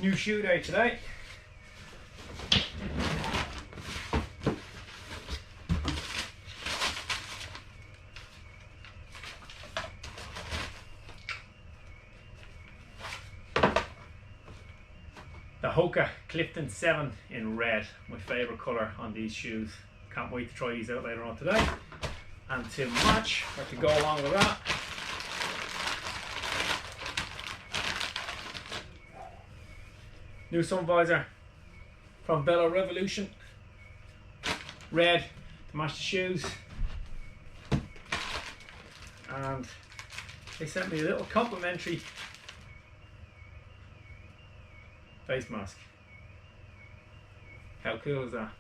New shoe day today. The HOKA Clifton 7 in red, my favourite colour on these shoes. Can't wait to try these out later on today. And to match, or to go along with that, new sun visor from Bello Revolution, red to match the shoes. And they sent me a little complimentary face mask. How cool is that?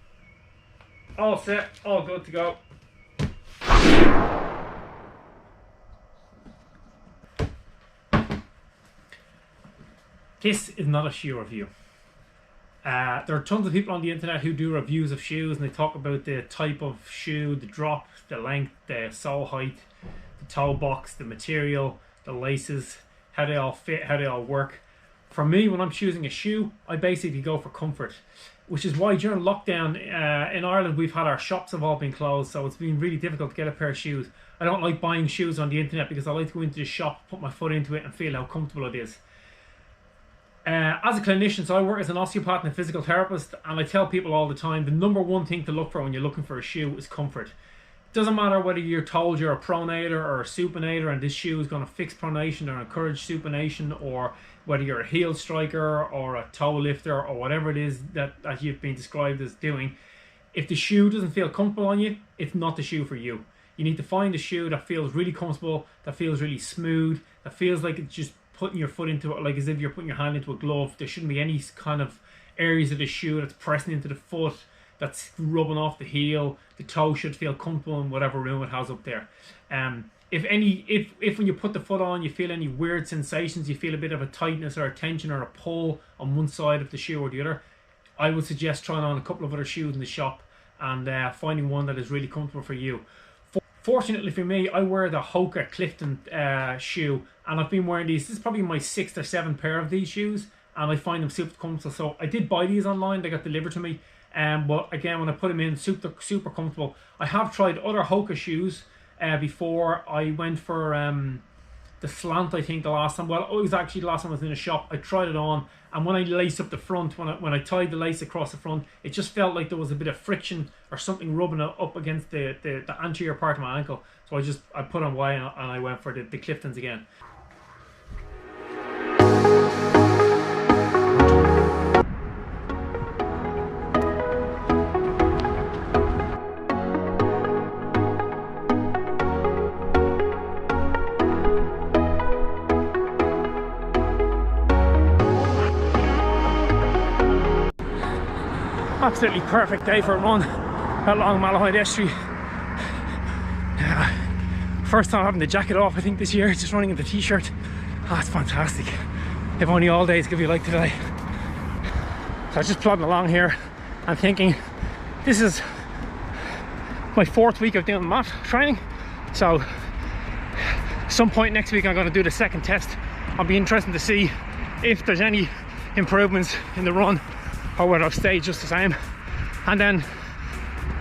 All set, all good to go. This is not a shoe review. There are tons of people on the internet who do reviews of shoes, and they talk about the type of shoe, the drop, the length, the sole height, the toe box, the material, the laces, how they all fit, how they all work. For me, when I'm choosing a shoe, I basically go for comfort, which is why during lockdown in Ireland, we've had our shops have all been closed, so it's been really difficult to get a pair of shoes. I don't like buying shoes on the internet because I like to go into the shop, put my foot into it and feel how comfortable it is. As a clinician, so I work as an osteopath and a physical therapist, and I tell people all the time, the number one thing to look for when you're looking for a shoe is comfort. It doesn't matter whether you're told you're a pronator or a supinator and this shoe is going to fix pronation or encourage supination, or whether you're a heel striker or a toe lifter or whatever it is that you've been described as doing. If the shoe doesn't feel comfortable on you, it's not the shoe for you. You need to find a shoe that feels really comfortable, that feels really smooth, that feels like it's just putting your foot into it, like as if you're putting your hand into a glove. There shouldn't be any kind of areas of the shoe that's pressing into the foot, that's rubbing off the heel. The toe should feel comfortable in whatever room it has up there. If when you put the foot on you feel any weird sensations, you feel a bit of a tightness or a tension or a pull on one side of the shoe or the other, I would suggest trying on a couple of other shoes in the shop and finding one that is really comfortable for you. Fortunately for me, I wear the HOKA Clifton shoe, and I've been wearing these. This is probably my 6th or 7th pair of these shoes, and I find them super comfortable. So I did buy these online, they got delivered to me, but again, when I put them in, super comfortable. I have tried other HOKA shoes before. I went for the slant, I think, the last time. Well, it was actually the last time I was in a shop. I tried it on, and when I laced up the front, when I tied the lace across the front, it just felt like there was a bit of friction or something rubbing it up against the anterior part of my ankle. So I put on Y and I went for the Cliftons again. Absolutely perfect day for a run along Malahide Estuary. First time having the jacket off, I think, this year, just running in the t-shirt. It's fantastic. If only all days could be like today. So I was just plodding along here and thinking, this is my 4th week of doing mat training. So some point next week I'm going to do the 2nd test. I'll be interested to see if there's any improvements in the run, or whether I've stayed just the same. And then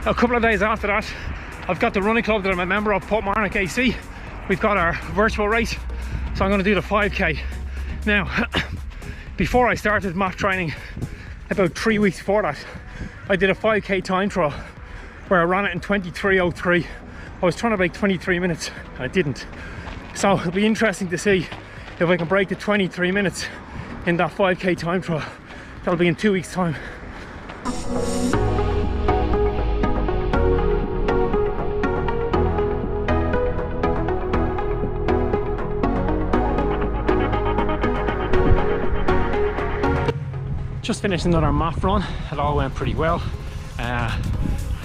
a couple of days after that, I've got the running club that I'm a member of, Portmarnock AC. We've got our virtual race, so I'm going to do the 5k. Now, before I started mat training, about 3 weeks before that, I did a 5k time trial where I ran it in 23:03. I was trying to make 23 minutes, and I didn't. So it'll be interesting to see if I can break the 23 minutes in that 5k time trial. That'll be in 2 weeks' time. Just finished another MAF run. It all went pretty well. I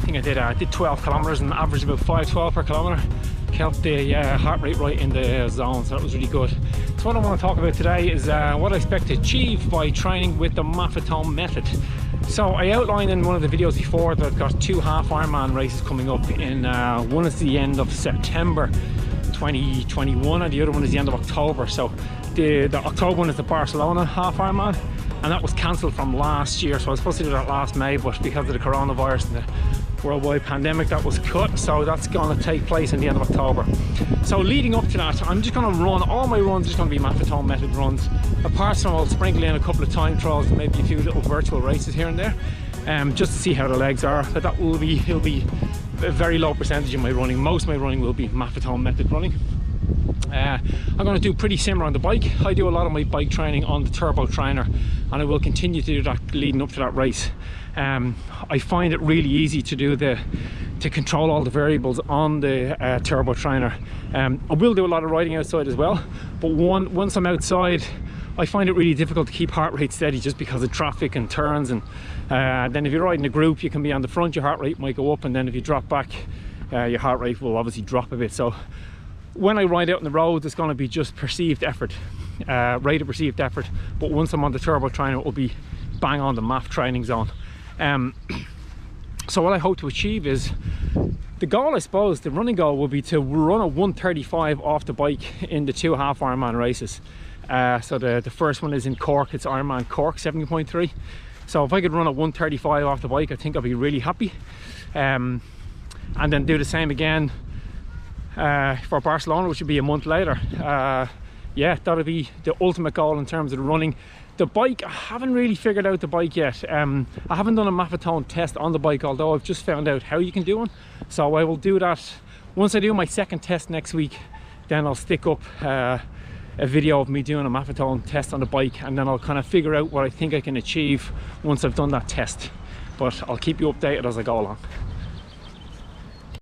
think I did 12 kilometers and averaged about 5:12 per kilometer. Kept the heart rate right in the zone, so that was really good. So what I want to talk about today is what I expect to achieve by training with the Maffetone method. So I outlined in one of the videos before that I've got 2 half Ironman races coming up. One is the end of September 2021 and the other one is the end of October. So the October one is the Barcelona half Ironman, and that was cancelled from last year. So I was supposed to do that last May, but because of the coronavirus and the worldwide pandemic, that was cut. So that's going to take place in the end of October. So leading up to that, I'm just going to run, all my runs are just going to be Maffetone method runs. Apart from, I'll sprinkle in a couple of time trials and maybe a few little virtual races here and there, just to see how the legs are. But that will be, it'll be a very low percentage of my running. Most of my running will be Maffetone method running. I'm going to do pretty similar on the bike. I do a lot of my bike training on the turbo trainer, and I will continue to do that leading up to that race. I find it really easy to do to control all the variables on the turbo trainer. I will do a lot of riding outside as well, but once I'm outside, I find it really difficult to keep heart rate steady just because of traffic and turns. And then if you're riding a group, you can be on the front, your heart rate might go up, and then if you drop back, your heart rate will obviously drop a bit. So when I ride out on the road, it's going to be just perceived effort, rate of perceived effort. But once I'm on the turbo trainer, it will be bang on the MAF training zone. So what I hope to achieve is, the goal, I suppose, the running goal will be to run a 1:35 off the bike in the 2 half Ironman races. So the first one is in Cork, it's Ironman Cork 70.3. So if I could run a 1:35 off the bike, I think I'll be really happy. And then do the same again for Barcelona, which would be a month later. Yeah, that'll be the ultimate goal in terms of the running. The bike, I haven't really figured out the bike yet. I haven't done a Maffetone test on the bike, although I've just found out how you can do one. So I will do that once I do my second test next week. Then I'll stick up a video of me doing a Maffetone test on the bike, and then I'll kind of figure out what I think I can achieve once I've done that test. But I'll keep you updated as I go along.